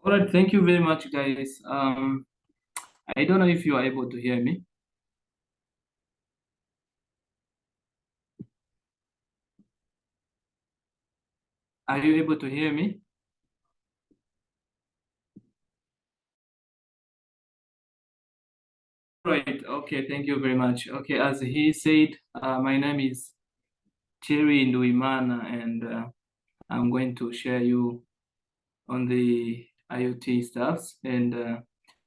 All right, thank you very much, guys. I don't know if you are able to hear me. Are you able to hear me? Right, okay, thank you very much. Okay, as he said, my name is Thierry Nduimana, and I'm going to share you on the IoT stuffs, and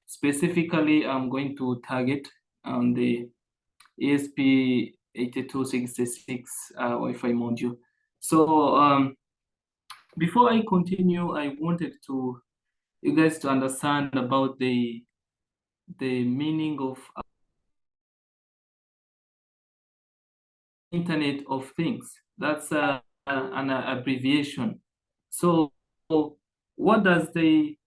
specifically, I'm going to target on the ESP8266 Wi-Fi module. So before I continue, I wanted you guys to understand about the meaning of Internet of Things. That's an abbreviation. So what does the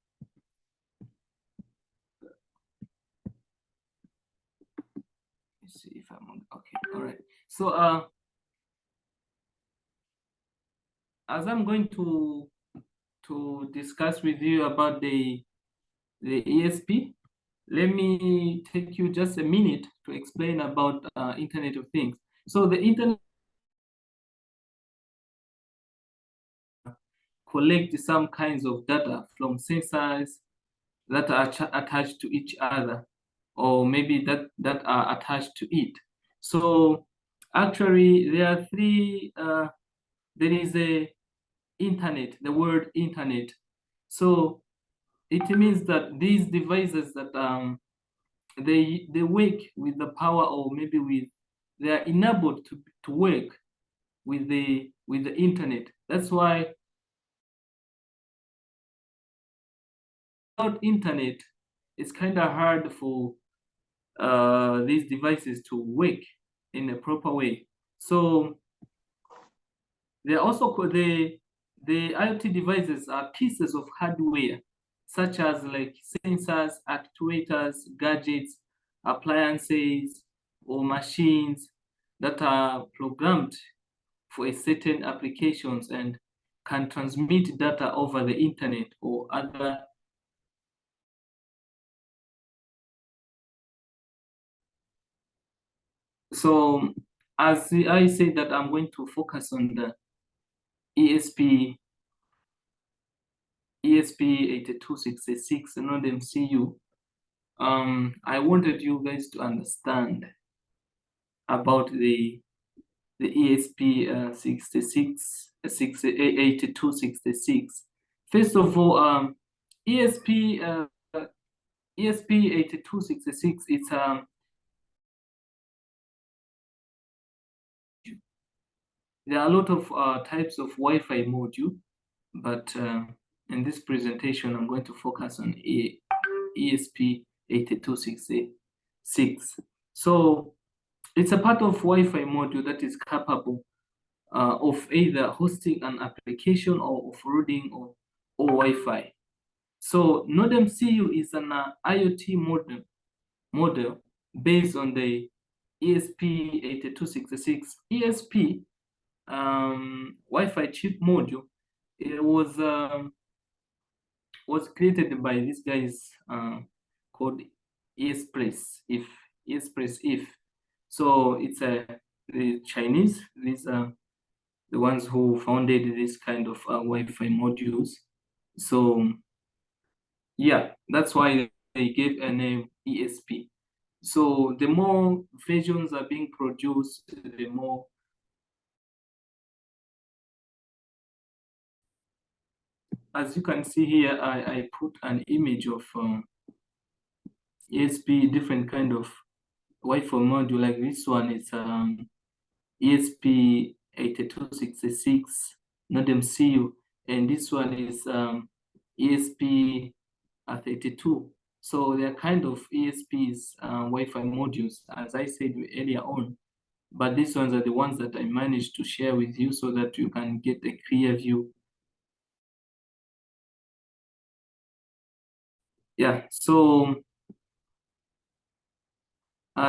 let's see if I'm on, okay, all right. So as I'm going to discuss with you about the ESP, let me take you just a minute to explain about Internet of Things. So the Internet collect some kinds of data from sensors that are attached to each other, or maybe that are attached to it. So actually there are three, there is a internet, the word internet. So it means that these devices that they work with the power, or maybe with, they are enabled to work with the internet. That's why without internet, it's kind of hard for these devices to work in a proper way. So they also the IoT devices are pieces of hardware, such as like sensors, actuators, gadgets, appliances, or machines that are programmed for a certain applications and can transmit data over the internet or other. So as I said that I'm going to focus on the ESP8266 Nodemcu. I wanted you guys to understand about the ESP 8266. First of all, ESP8266, it's there are a lot of types of Wi-Fi module, but in this presentation, I'm going to focus on ESP8266. So it's a part of Wi-Fi module that is capable of either hosting an application or offloading or Wi-Fi. So Nodemcu is an IoT model based on the ESP8266 ESP Wi-Fi chip module. It was created by these guys called Esp8266. So it's the Chinese. These are the ones who founded this kind of Wi-Fi modules. So yeah, that's why they gave a name ESP. So the more versions are being produced, the more. As you can see here, I put an image of ESP, different kind of Wi-Fi module. Like this one is ESP8266 Nodemcu, and this one is ESP32. So they're kind of ESPs, Wi-Fi modules, as I said earlier on. But these ones are the ones that I managed to share with you so that you can get a clear view. Yeah, so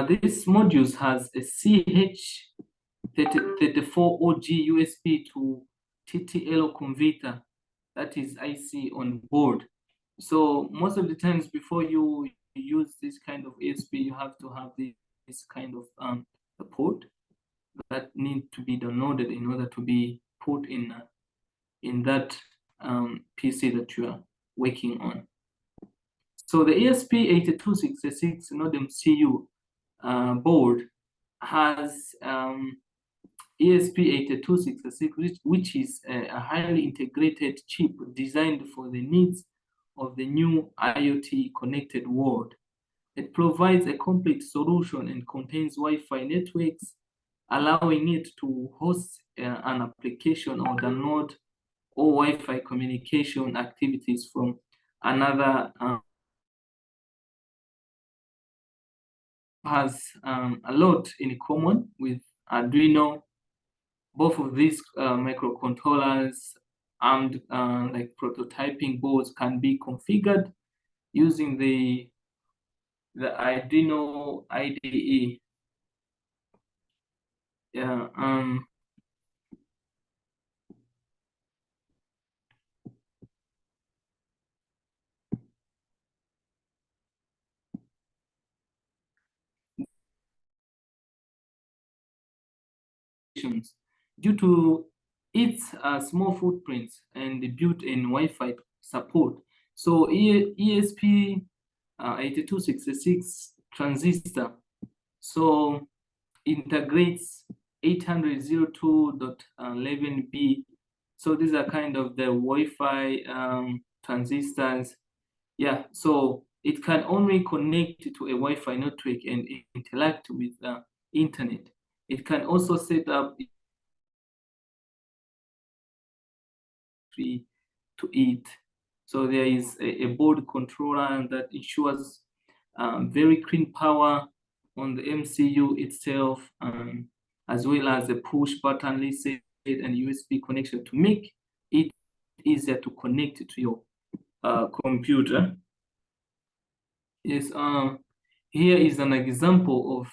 this modules has a CH34OG USB to TTL converter, that is IC on board. So most of the times before you use this kind of ESP, you have to have this kind of port that need to be downloaded in order to be put in that PC that you are working on. So the ESP8266 Nodemcu board has ESP8266, which is a highly integrated chip designed for the needs of the new IoT connected world. It provides a complete solution and contains Wi-Fi networks, allowing it to host an application or download or Wi-Fi communication activities from another has a lot in common with Arduino. Both of these microcontrollers and like prototyping boards can be configured using the Arduino IDE. Yeah, due to its small footprints and the built-in Wi-Fi support. So ESP8266 transistor so integrates 802.11b. So these are kind of the Wi-Fi transistors. Yeah, so it can only connect to a Wi-Fi network and interact with the internet. It can also set up to it. So there is a board controller that ensures very clean power on the MCU itself, as well as a push button reset and USB connection to make it easier to connect to your computer. Yes, here is an example of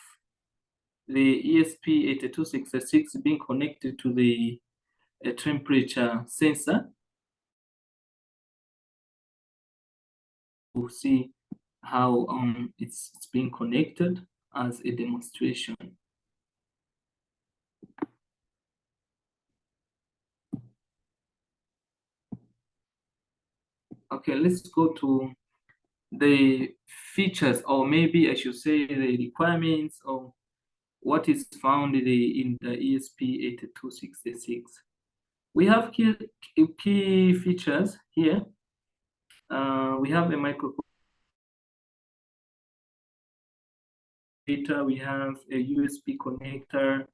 the ESP8266 being connected to the temperature sensor. We'll see how it's being connected as a demonstration. Okay, let's go to the features, or maybe I should say the requirements of what is found in the ESP8266. We have key features here. We have a microcontroller, we have a USB connector,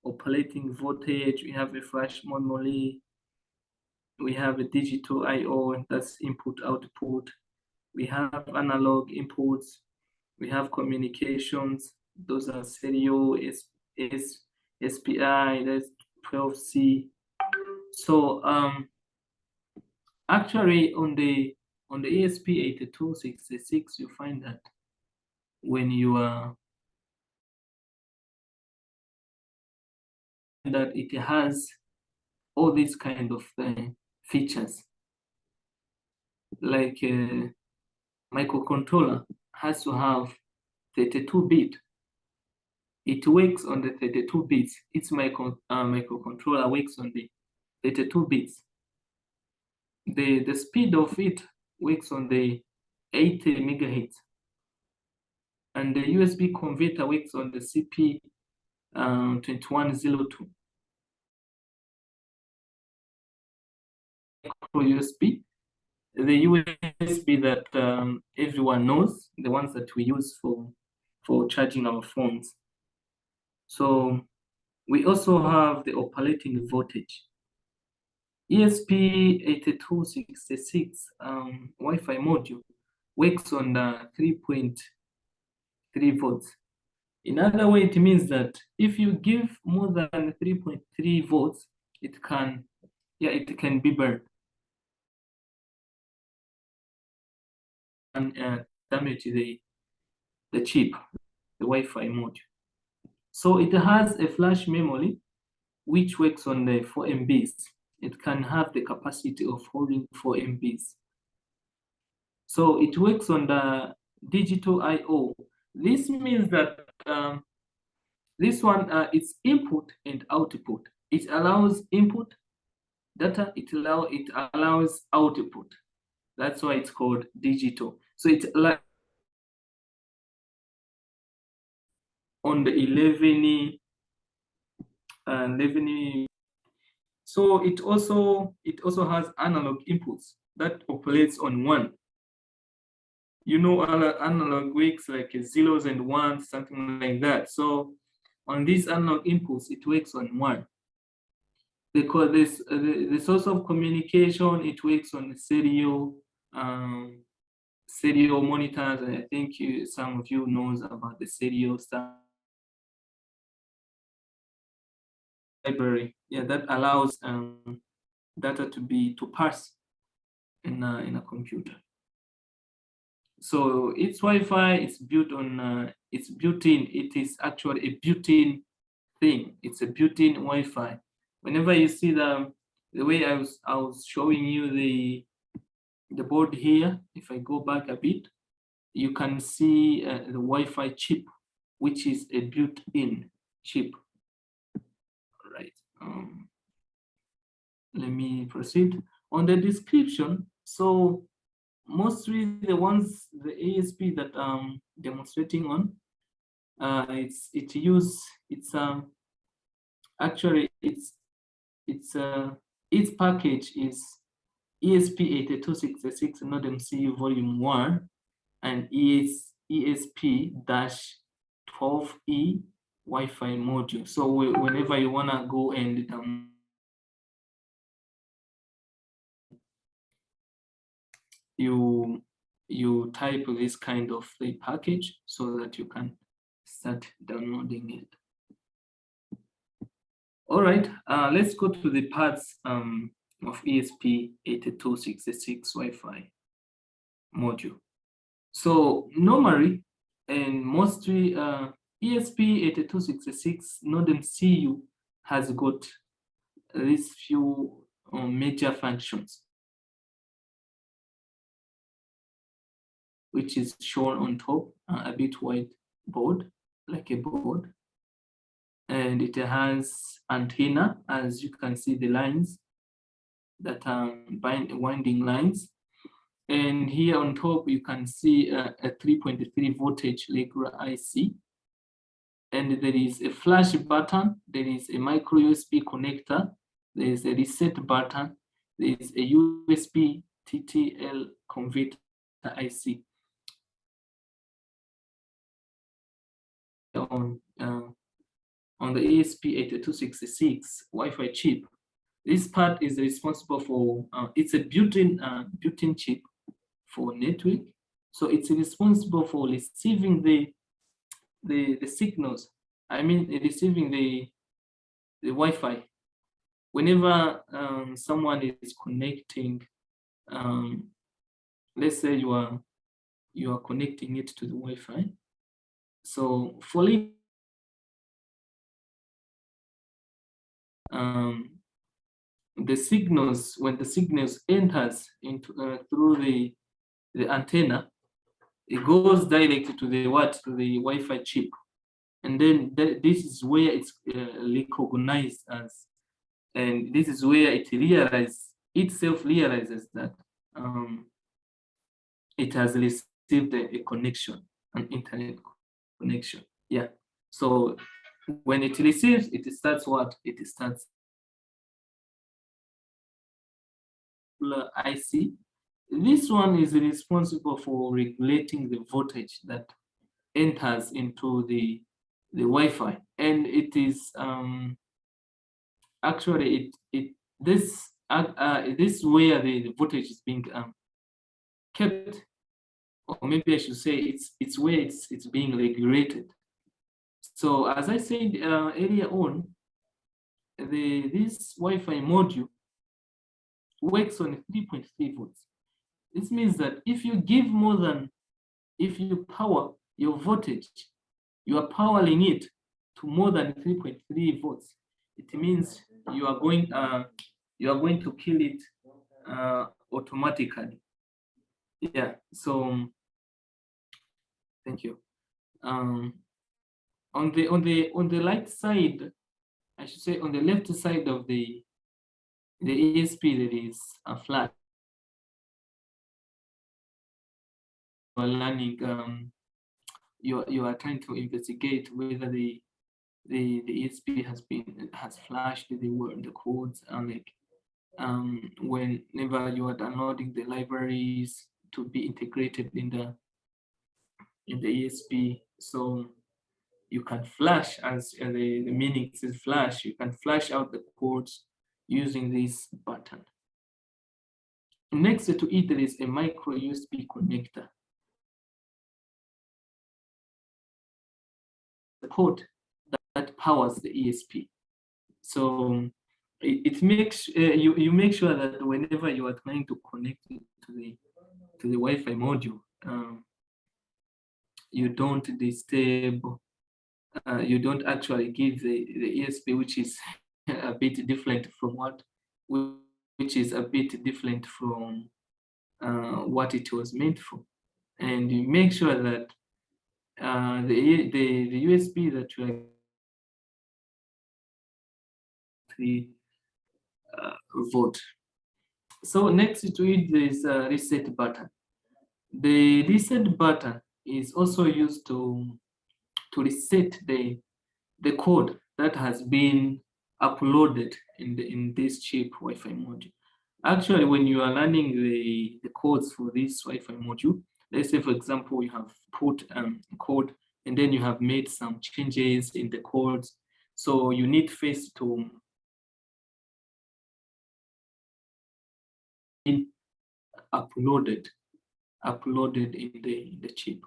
operating voltage, we have a flash memory, we have a digital I/O, that's input output, we have analog inputs, we have communications, those are serial, SPI, that's 12C. So actually on the ESP8266, you find that when you are that it has all these kind of features, like microcontroller has to have 32-bit. It works on the 32 bits. Its microcontroller works on the 32 bits. The speed of it works on the 80 megahertz. And the USB converter works on the CP2102. Micro USB, the USB that everyone knows, the ones that we use for charging our phones. So we also have the operating voltage. ESP8266 Wi-Fi module works on the 3.3 volts. In other way, it means that if you give more than 3.3 volts, it can be burned and damage the chip, the Wi-Fi module. So it has a flash memory which works on the 4 MBs. It can have the capacity of holding 4 MBs. So it works on the digital I/O. This means that this one is input and output. It allows input data. It allows output. That's why it's called digital. So it's like on the 11. So it also has analog inputs that operates on 1. You know, analog works like zeros and ones, something like that. So on these analog inputs, it works on 1. Because this the source of communication, it works on stereo monitors, and I think some of you knows about the stereo stuff. Library, yeah, that allows data to pass in a computer. So it's Wi-Fi. It's built on. It's built-in. It is actually a built-in thing. It's a built-in Wi-Fi. Whenever you see the way I was showing you the board here, if I go back a bit, you can see the Wi-Fi chip, which is a built-in chip. Right. Let me proceed on the description. So mostly the ASP that I'm demonstrating on, its package is Esp8266 Nodemcu Volume 1 and ESP-12E Wi-Fi module. So whenever you wanna go and you type this kind of a package so that you can start downloading it. All right, let's go to the parts of ESP8266 Wi-Fi module. So normally and mostly ESP8266 Nodemcu has got these few major functions, which is shown on top, a bit white board, like a board. And it has antenna, as you can see the lines that are winding lines. And here on top, you can see a 3.3 voltage regular IC. And there is a flash button, there is a micro USB connector, there is a reset button, there is a USB TTL converter IC. On the ESP8266 Wi-Fi chip, this part is responsible for, it's a built-in chip for network. So it's responsible for receiving the signals. I mean, receiving the Wi-Fi. Whenever someone is connecting, let's say you are connecting it to the Wi-Fi. So for the signals, when the signals enters into through the antenna, it goes directly to the Wi-Fi chip, and then this is where it's recognized as, and this is where it realizes that it has received a connection, an internet connection. Yeah. So when it receives, it starts what? It starts IC. This one is responsible for regulating the voltage that enters into the Wi-Fi, and it is actually this is where the voltage is being kept, or maybe I should say it's where it's being regulated. So as I said earlier on, this Wi-Fi module works on 3.3 volts. This means that if you power your voltage, you are powering it to more than 3.3 volts. It means you are going to kill it automatically. yeah, so thank you. On the right side, I should say on the left side of the ESP, there is a flash. You are learning, you are trying to investigate whether the ESP has flashed the codes, and like whenever you are downloading the libraries to be integrated in the ESP, so you can flash, as the meaning says flash, you can flash out the codes using this button. Next to it, there is a micro USB connector. The port that powers the ESP. So it makes you make sure that whenever you are trying to connect it to the Wi-Fi module, you don't disturb, you don't actually give the ESP, which is a bit different from which is a bit different from what it was meant for, and you make sure that the USB that you are 3 volt. So next to it, there is a reset button. The reset button is also used to reset the code that has been uploaded in this cheap Wi-Fi module. Actually, when you are running the codes for this Wi-Fi module, let's say, for example, you have put code and then you have made some changes in the codes. So you need first to uploaded in the chip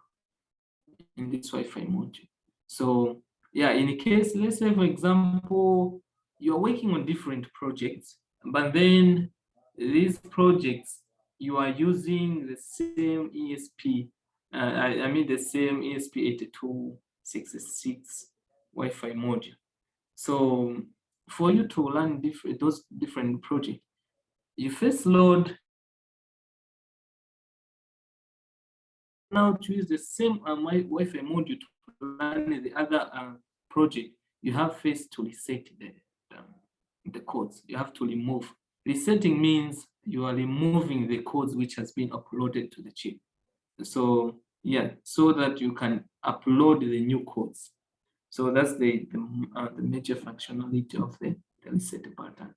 in this Wi-Fi module. So yeah, in case, let's say, for example, you're working on different projects, but then these projects you are using the same ESP, I mean the same ESP8266 Wi-Fi module. So for you to run those different projects, you first load, now choose the same Wi-Fi module to run the other project. You have first to reset the codes. You have to remove. Resetting means you are removing the codes which has been uploaded to the chip. So yeah, so that you can upload the new codes. So that's the major functionality of the reset button.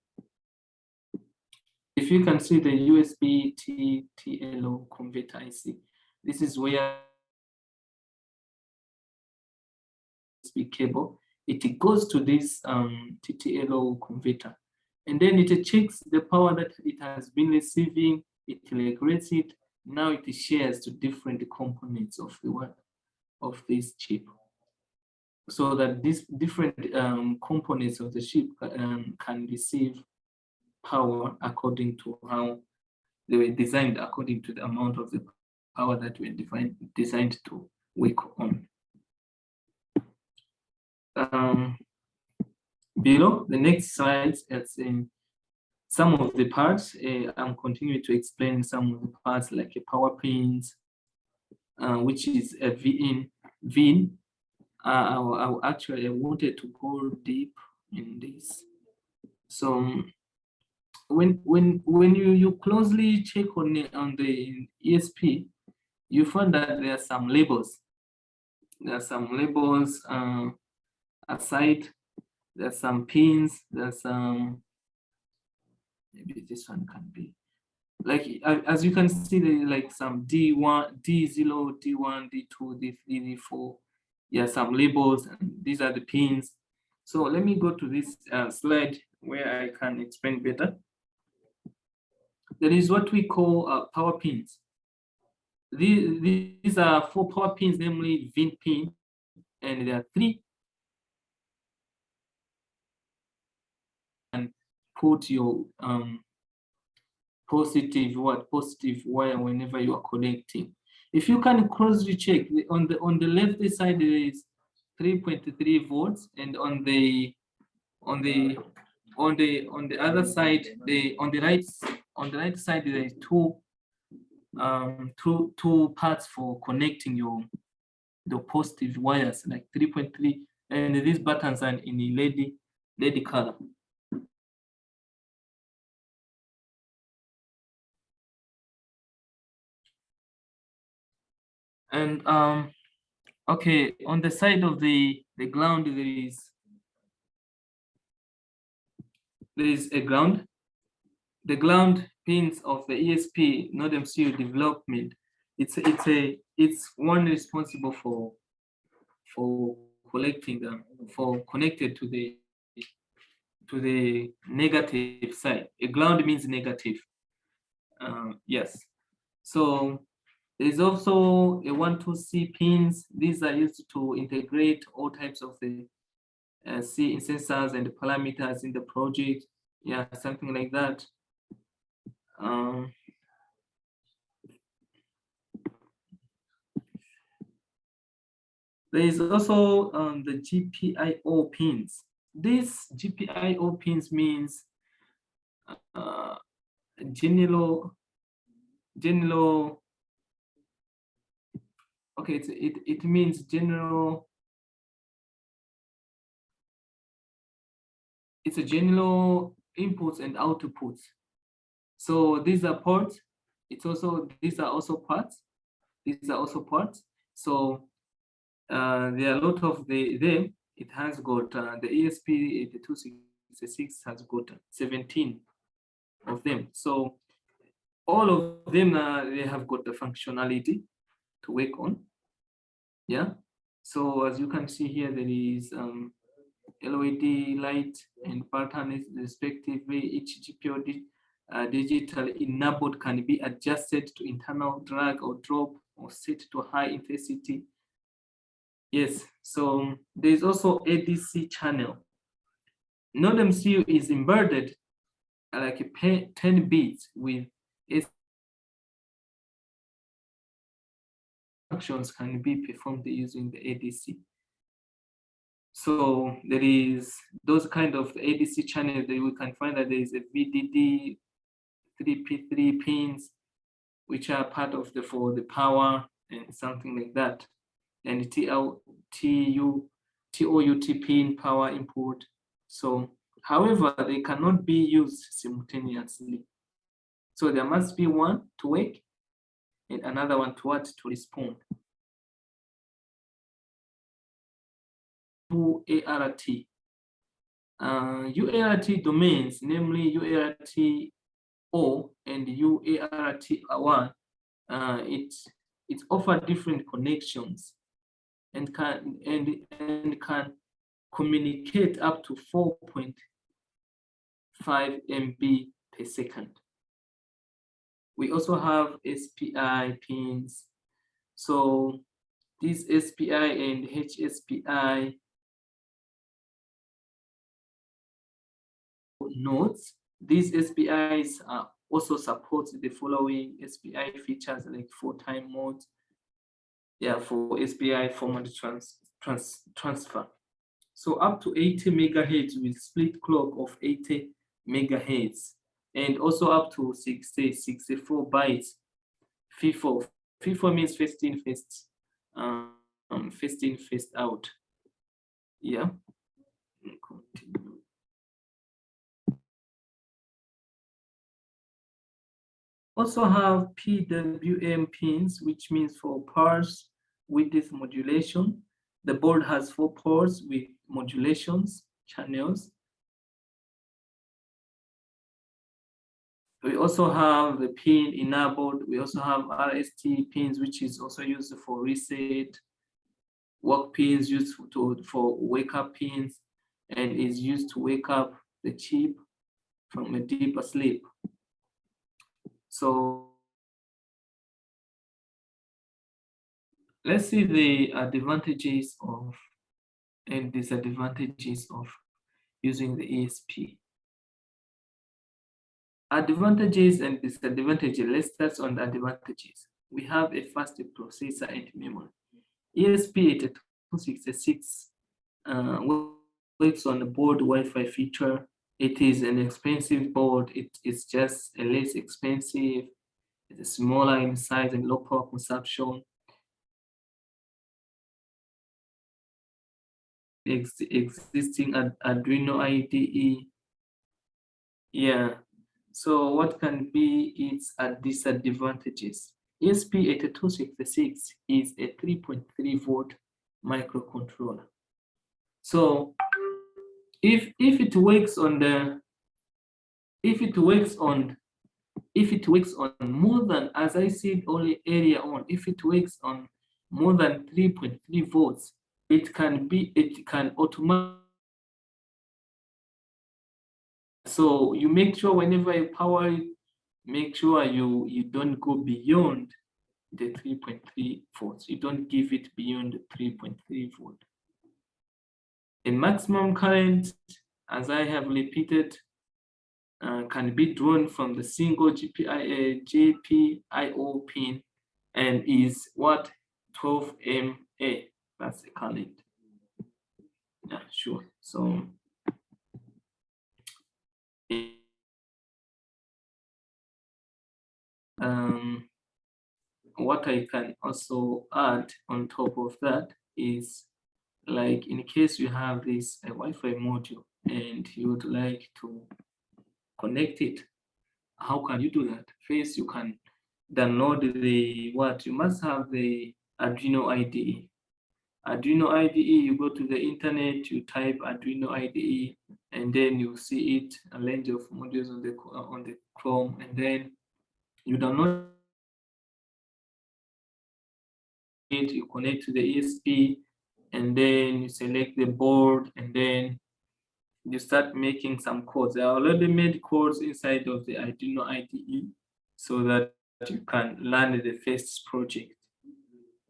If you can see the USB TTLO converter IC, this is where USB cable, it goes to this TTLO converter, and then it checks the power that it has been receiving, it regulates it, now it shares to different components of this chip, so that these different components of the chip can receive power according to how they were designed, according to the amount of the power that were designed to work on. Below the next slides, it's in some of the parts. I'm continuing to explain some of the parts, like a power pins, which is a VIN. I wanted to go deep in this. So when you closely check on the ESP, you find that there are some labels. There are some labels aside. There's some pins. There's some, maybe this one can be, like, as you can see, there like some D1, D0, D1, D2, D3, D4. Yeah, some labels, and these are the pins. So let me go to this slide where I can explain better. There is what we call power pins. These are 4 power pins, namely VIN pin, and there are 3. And put your positive wire whenever you are connecting. If you can closely check, on the left side there is 3.3 volts, and on the other side, on the right side there is 2 two parts for connecting the positive wires, like 3.3, and these buttons are in a LED color. And okay, on the side of the ground, there is a ground. The ground pins of the ESP Nodemcu development. It's one responsible for collecting them, for connected to the negative side. A ground means negative. Yes. So there's also a 1, 2, C pins. These are used to integrate all types of the C sensors and parameters in the project. Yeah, something like that. There is also the GPIO pins. These GPIO pins means general. Okay, it means general. It's a general inputs and outputs. So these are ports. These are also parts. These are also parts. So there are a lot of them. It has got the ESP8266 has got 17 of them. So all of them they have got the functionality to work on. Yeah. So as you can see here, there is LED light and pattern is respectively. Each GPIO digital enabled can be adjusted to internal drag or drop or set to high intensity. Yes, so there is also ADC channel. Nodemcu is embedded like 10 bits with functions can be performed using the ADC. So there is those kind of ADC channels that we can find that there is a VDD 3P3 pins, which are part of for the power and something like that, and TOUT pin power input. So, however, they cannot be used simultaneously. So there must be one to work and another one to respond. To ART. UART domains, namely UART O and UART1, it offers different connections and can communicate up to 4.5 MB per second. We also have SPI pins. So these SPI and HSPI nodes, these SPIs also support the following SPI features like 4-time mode. Yeah, for SPI format transfer. So up to 80 megahertz with split clock of 80 megahertz, and also up to 64 bytes. FIFO. FIFO means first in, first out. Yeah. Continue. Also have PWM pins, which means for pulse width modulation. The board has 4 ports with modulations channels. We also have the pin enabled. We also have RST pins, which is also used for reset. Work pins used for wake up pins, and is used to wake up the chip from a deeper sleep. So let's see the advantages of and disadvantages of using the ESP. Advantages and disadvantages. Let's start on the advantages. We have a fast processor and memory. ESP8266 works on the board Wi-Fi feature. It is an expensive board. It is just a less expensive It's smaller in size and low power consumption. Existing Arduino IDE. Yeah. So what can be its disadvantages? ESP8266 is a 3.3 volt microcontroller. So if it works on more than, as I said earlier on, if it works on more than 3.3 volts, it can automatically. So you make sure whenever you power it, make sure you don't go beyond the 3.3 volts. You don't give it beyond the 3.3 volt. A maximum current, as I have repeated, can be drawn from the single GPIO pin and is what? 12 mA. That's the current. Yeah, sure. So what I can also add on top of that is, like, in case you have this Wi-Fi module and you would like to connect it, how can you do that? First, you can download you must have the Arduino IDE. Arduino IDE, you go to the internet, you type Arduino IDE, and then you see it, a range of modules on the Chrome, and then you download it, you connect to the ESP, and then you select the board, and then you start making some codes. I already made codes inside of the Arduino IDE so that you can learn the first project.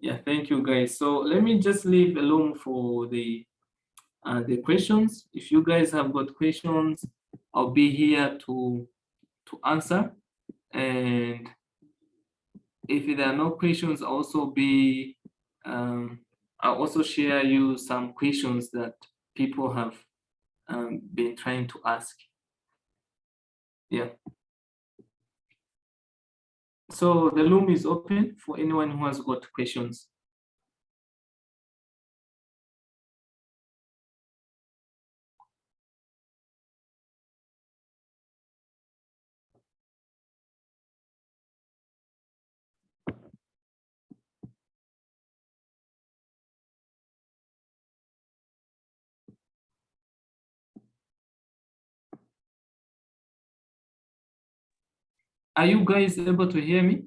Yeah, thank you guys. So let me just leave alone for the questions. If you guys have got questions, I'll be here to answer. And if there are no questions, I'll also share you some questions that people have been trying to ask. Yeah. So the room is open for anyone who has got questions. Are you guys able to hear me?